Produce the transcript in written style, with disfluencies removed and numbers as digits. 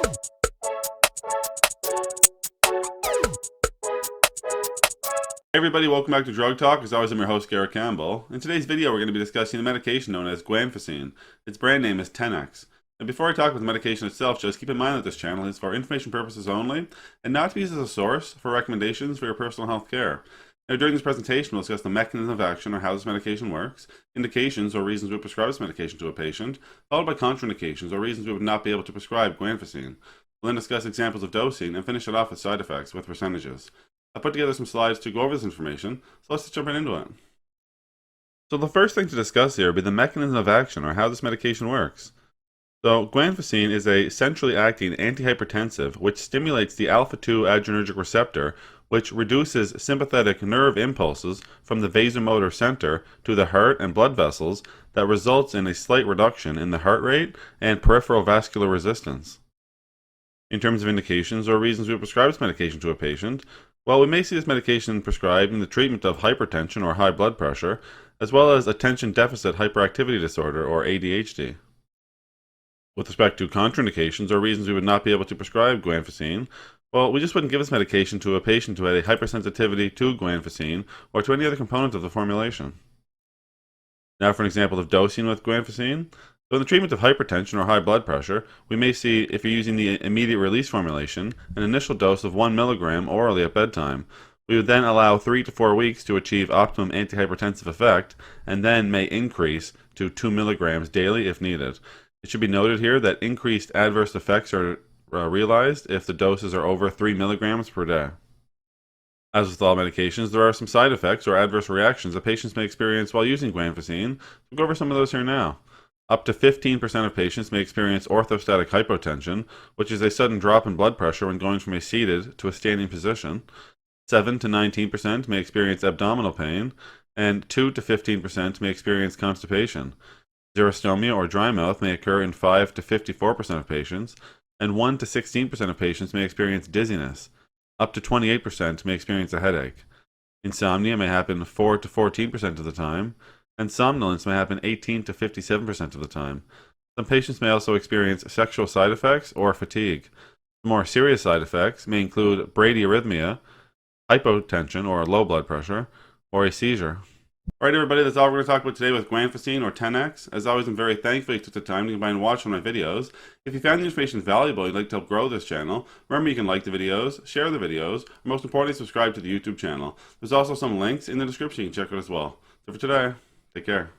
Hey everybody, welcome back to Drug Talk. As always, I'm your host, Garrett Campbell. In today's video, we're going to be discussing a medication known as Guanfacine. Its brand name is Tenex. And before I talk about the medication itself, just keep in mind that this channel is for information purposes only, and not to be used as a source for recommendations for your personal health care. Now, during this presentation, we'll discuss the mechanism of action or how this medication works, indications or reasons we would prescribe this medication to a patient, followed by contraindications or reasons we would not be able to prescribe Guanfacine. We'll then discuss examples of dosing and finish it off with side effects with percentages. I put together some slides to go over this information, so let's just jump right into it. So the first thing to discuss here will be the mechanism of action, or how this medication works. So Guanfacine is a centrally acting antihypertensive which stimulates the alpha-2 adrenergic receptor, which reduces sympathetic nerve impulses from the vasomotor center to the heart and blood vessels that results in a slight reduction in the heart rate and peripheral vascular resistance. In terms of indications or reasons we would prescribe this medication to a patient, well, we may see this medication prescribed in the treatment of hypertension or high blood pressure, as well as attention deficit hyperactivity disorder or ADHD. With respect to contraindications or reasons we would not be able to prescribe Guanfacine, well, we just wouldn't give this medication to a patient who had a hypersensitivity to Guanfacine or to any other component of the formulation. Now for an example of dosing with Guanfacine. So in the treatment of hypertension or high blood pressure, we may see, if you're using the immediate release formulation, an initial dose of 1 milligram orally at bedtime. We would then allow 3 to 4 weeks to achieve optimum antihypertensive effect, and then may increase to 2 milligrams daily if needed. It should be noted here that increased adverse effects are realized if the doses are over 3 milligrams per day. As with all medications, there are some side effects or adverse reactions that patients may experience while using Guanfacine. We'll go over some of those here now. Up to 15% of patients may experience orthostatic hypotension, which is a sudden drop in blood pressure when going from a seated to a standing position. 7 to 19% may experience abdominal pain, and 2 to 15% may experience constipation. Xerostomia or dry mouth may occur in 5 to 54% of patients, and 1 to 16% of patients may experience dizziness. Up to 28% may experience a headache. Insomnia may happen 4 to 14% of the time, and somnolence may happen 18 to 57% of the time. Some patients may also experience sexual side effects or fatigue. More serious side effects may include bradyarrhythmia, hypotension or low blood pressure, or a seizure. Alright everybody, that's all we're going to talk about today with Guanfacine or Tenex. As always, I'm very thankful you took the time to come by and watch one of my videos. If you found the information valuable and you'd like to help grow this channel, remember you can like the videos, share the videos, and most importantly, subscribe to the YouTube channel. There's also some links in the description you can check out as well. So for today, take care.